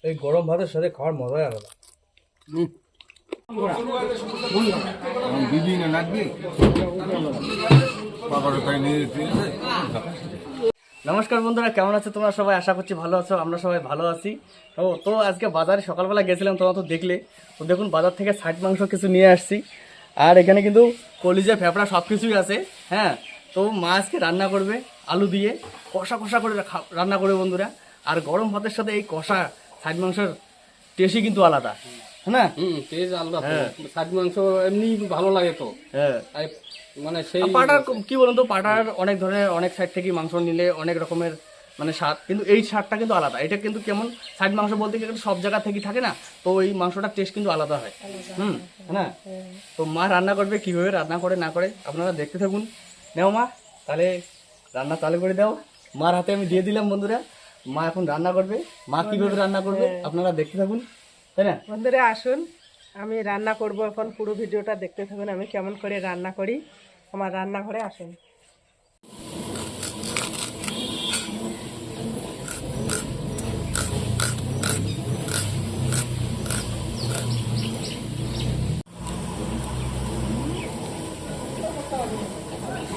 এই গরম ভাতের সাথে খাওয়ার মজাই আলাদা। দিদি না লাগবে বাবার তাই নিয়ে যেতে নমস্কার বন্ধুরা, কেমন আছো তোমরা সবাই? আশা করছি ভালো আছো। আমরা সবাই ভালো আছি। তো আজকে বাজারে সকালবেলা গেছিলাম, তোমরা তো দেখলে। তো দেখুন, বাজার থেকে ছাট মাংস কিছু নিয়ে আসছি। আর এখানে কিন্তু কলিজা ফেফড়া সব কিছুই আছে। হ্যাঁ, তো মা আজকে রান্না করবে আলু দিয়ে কষা কষা করে রান্না করবে বন্ধুরা। আর গরম ভাতের সাথে এই কষা ছাট মাংসের টেস্টই কিন্তু আলাদা, হ্যাঁ না? টেস্ট আলাদা তো। ছাদ মাংস এমনি ভালো লাগে তো। হ্যাঁ, মানে সেই পাটার কি বলুন তো, পাটার অনেক ধরনের অনেক সাইড থেকে মাংস নিলে অনেক রকমের মানে স্বাদ, কিন্তু এই স্বাদটা কিন্তু আলাদা। এটা কিন্তু কেমন সাইড মাংস বলতে গেলে সব জায়গা থেকে থাকে না, তো এই মাংসটার টেস্ট কিন্তু আলাদা হয়। হ্যাঁ, তো মা রান্না করবে, কীভাবে রান্না করে না করে আপনারা দেখতে থাকুন। নেও মা, তাহলে রান্না চালু করে দাও। মার হাতে আমি দিয়ে দিলাম বন্ধুরা। মা এখন রান্না করবে। মা কীভাবে রান্না করবে আপনারা দেখতে থাকুন, তাই না? বন্ধুরা আসুন, আমি রান্না করব এখন। পুরো ভিডিওটা দেখতে থাকুন আমি কেমন করে রান্না করি। আমার রান্নাঘরে আসুন।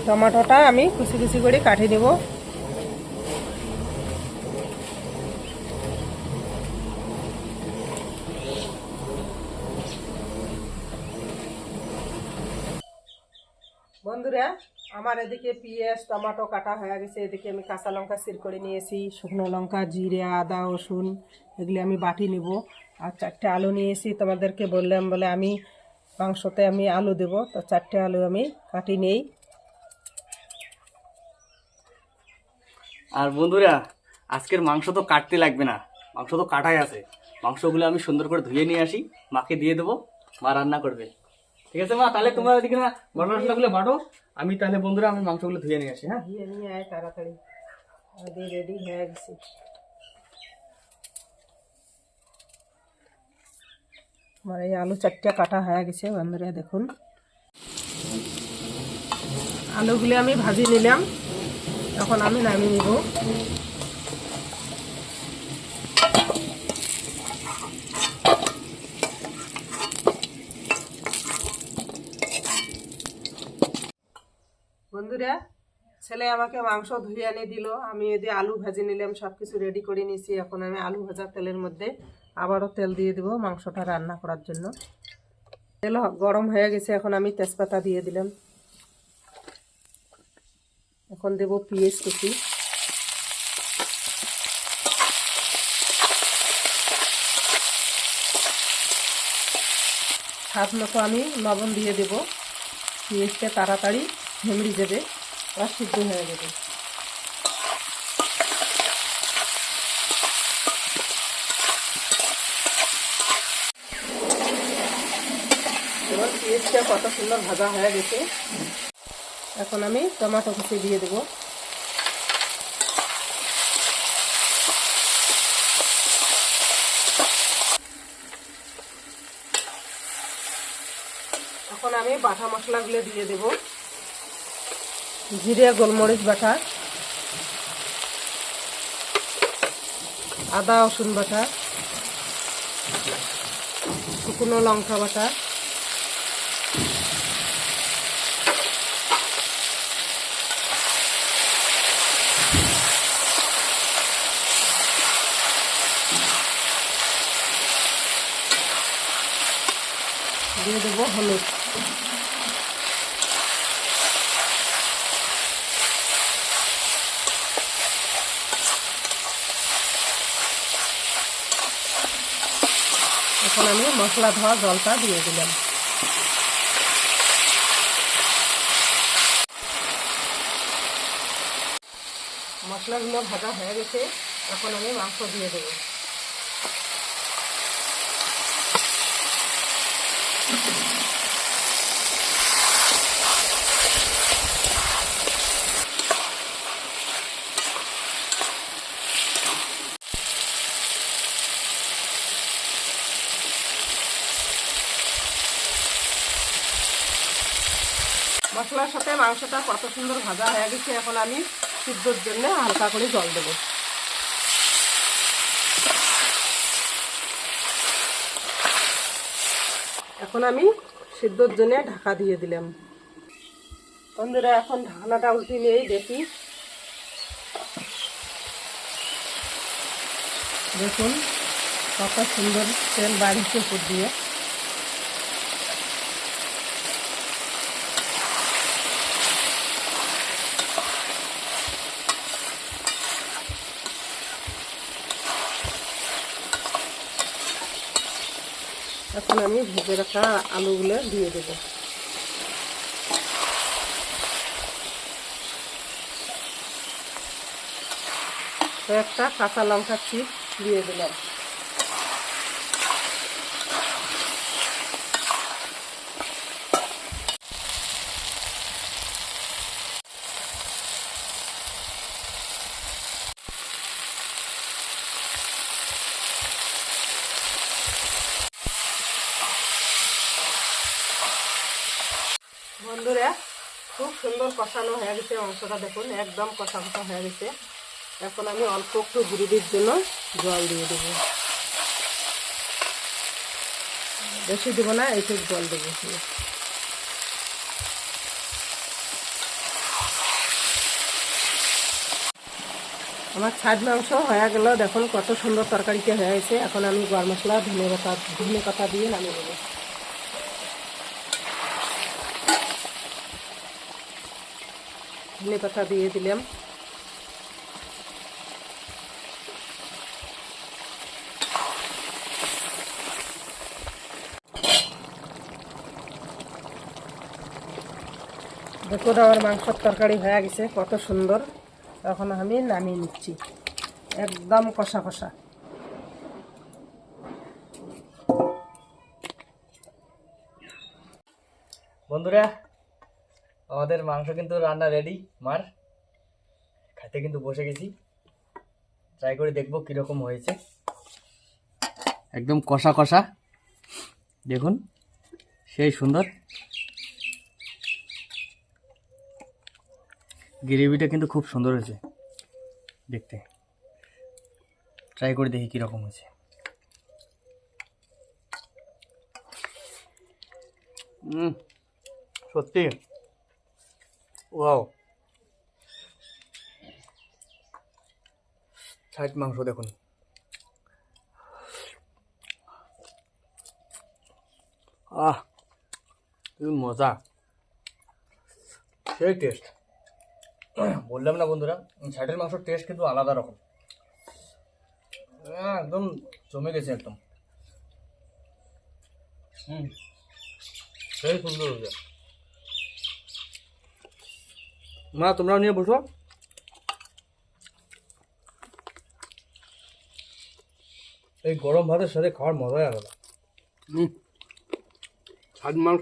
টমেটোটা আমি কুচি কুচি করে কাটি নেব। বন্ধুরা, আমার এদিকে পেঁয়াজ টমেটো কাটা হয়ে গেছে। এদিকে আমি কাঁচা লঙ্কা সির করে নিয়েছি, শুকনো লঙ্কা, জিরে, আদা, রসুন এগুলি আমি বাটি নেব। আর 4টে আলু নিয়েছি। তোমাদেরকে বললাম বলে আমি মাংসতে আমি আলু দেব, তো 4টে আলু আমি কাটি নেই। আর বন্ধুরা, আজকের মাংস তো কাটতে লাগবে না, মাংস তো কাটাই আছে। মাংসগুলো আমি সুন্দর করে ধুয়ে নিয়ে আসি, মাকে দিয়ে দেবো, মা রান্না করবে। ঠিক আছে মা, তাহলে তোমরা এদিকে না মশলাগুলো বাটো, আমি তাহলে বন্ধুরা আমি মাংসগুলো ধুয়ে নিয়ে আসি। হ্যাঁ, ধুয়ে নিয়ে আয় তাড়াতাড়ি, আমি রেডি হয়ে গেছি। আমার এই আলু 4টে কাটা হয়ে গেছে বন্ধুরা। দেখুন, আলুগুলো আমি ভাজি নিলাম, এখন আমি নামিয়ে নিব। বন্ধুরা, ছেলে আমাকে মাংস ধুয়ে এনে দিল, আমি এদিকে আলু ভাজি নিলাম, সব কিছু রেডি করে নিয়েছি। এখন আমি আলু ভাজা তেলের মধ্যে আবারও তেল দিয়ে দেবো মাংসটা রান্না করার জন্য। তেল গরম হয়ে গেছে, এখন আমি তেজপাতা দিয়ে দিলাম। এখন দেব পেঁয়াজ কুচি, স্বাদ মতো আমি লবণ দিয়ে দেব। পেঁয়াজটা তাড়াতাড়ি হেমড়ে যাবে আর সিদ্ধ হয়ে যাবে। এবার পেঁয়াজটা কত সুন্দর ভাজা হয়ে গেছে। এখন আমি টমেটো কুচি দিয়ে দেব। এখন আমি বাটা মশলাগুলো দিয়ে দেব। জিরে গোলমরিচ বাটা, আদা রসুন বাটা, শুকনো লঙ্কা বাটা, দিয়ে দেবো হলুদ। এখন আমি মশলা ধোয়া জলটা দিয়ে দিলাম। মশলাগুলো ভাজা হয়ে গেছে, এখন আমি মাংস দিয়ে দেবো। মশলার সাথে মাংসটা কত সুন্দর ভাজা হয়ে গেছে। এখন আমি সিদ্ধর জন্য হালকা করে জল দেবো। এখন আমি সিদ্ধর জন্য ঢাকা দিয়ে দিলাম। বন্ধুরা এখন ঢাকনাটা উল্টে নিয়েই দেখি, দেখুন কত সুন্দর তেল বাড়িছে উপর দিয়ে। এখন আমি ভেজে রাখা আলুগুলো দিয়ে দেবো। একটা কাঁচা লঙ্কা চিপ দিয়ে দিলাম। বন্ধুরা খুব সুন্দর কষানো হয়ে গেছে মাংসটা, দেখুন একদম কষা কষা হয়ে গেছে। এখন আমি অল্প একটু গ্রেভির জন্য জল দিয়ে দেবো, বেশি দেবো না, এইটুকু জল দেবো। আমার ছাদ মাংস হয়ে গেল, দেখুন কত সুন্দর তরকারিটা হয়ে গেছে। এখন আমি গরম মশলা ধনে পাতা দিয়ে নামিয়ে দেবো। ধনে পাতা দিয়ে দিলাম। দেখুন আমার মাংসের তরকারি হয়ে গেছে কত সুন্দর। এখন আমি নামিয়ে নিচ্ছি, একদম কষা কষা। বন্ধুরা আমাদের মাংস কিন্তু রান্না রেডি, মার খেতে কিন্তু বসে গেছি। ট্রাই করে দেখবো কীরকম হয়েছে। একদম কষা কষা, দেখুন সেই সুন্দর। গ্রেভিটা কিন্তু খুব সুন্দর হয়েছে দেখতে। ট্রাই করে দেখি কীরকম হয়েছে। সত্যি ওয়াও, ছাইট মাংস দেখুন। কি মজা, সেই টেস্ট। বললাম না বন্ধুরা, ছাইটের মাংসের টেস্ট কিন্তু আলাদা রকম। একদম জমে গেছে একদম। সেই সুন্দর হয়েছে। মা তোমরাও নিয়ে বসো। এই গরম ভাতের সাথে খাওয়ার মজাই আলাদা। ছাদ মাংস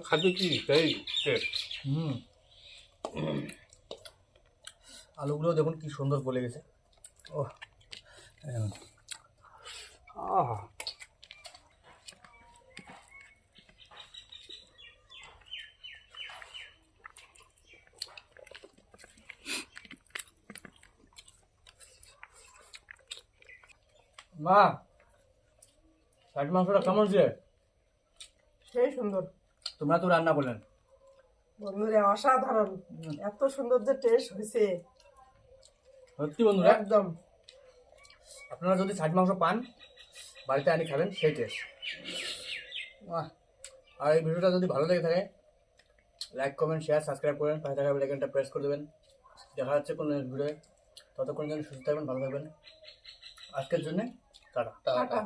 খাতে কি সেই টেস্ট। আলুগুলো দেখুন কি সুন্দর গলে গেছে। ও মা, ছাট মাংসটা কেমন হয়েছে? সেই সুন্দর। তোমরা তো রান্না করলেন। বন্ধুরা অসাধারণ, এত সুন্দর যে টেস্ট হয়েছে সত্যি বন্ধুরা, একদম। আপনারা যদি ছাট মাংস পান বাড়িতে আনি খাবেন, সেই টেস্ট। আর এই ভিডিওটা যদি ভালো লেগে থাকে লাইক কমেন্ট শেয়ার সাবস্ক্রাইব করেন, পাশে থাকা বেল আইকনটা প্রেস করে দেবেন। দেখা যাচ্ছে কোনো ভিডিওয়ে, ততক্ষণ যেন সুস্থ থাকবেন, ভালো থাকবেন। আজকের জন্য টাটা। টাটা।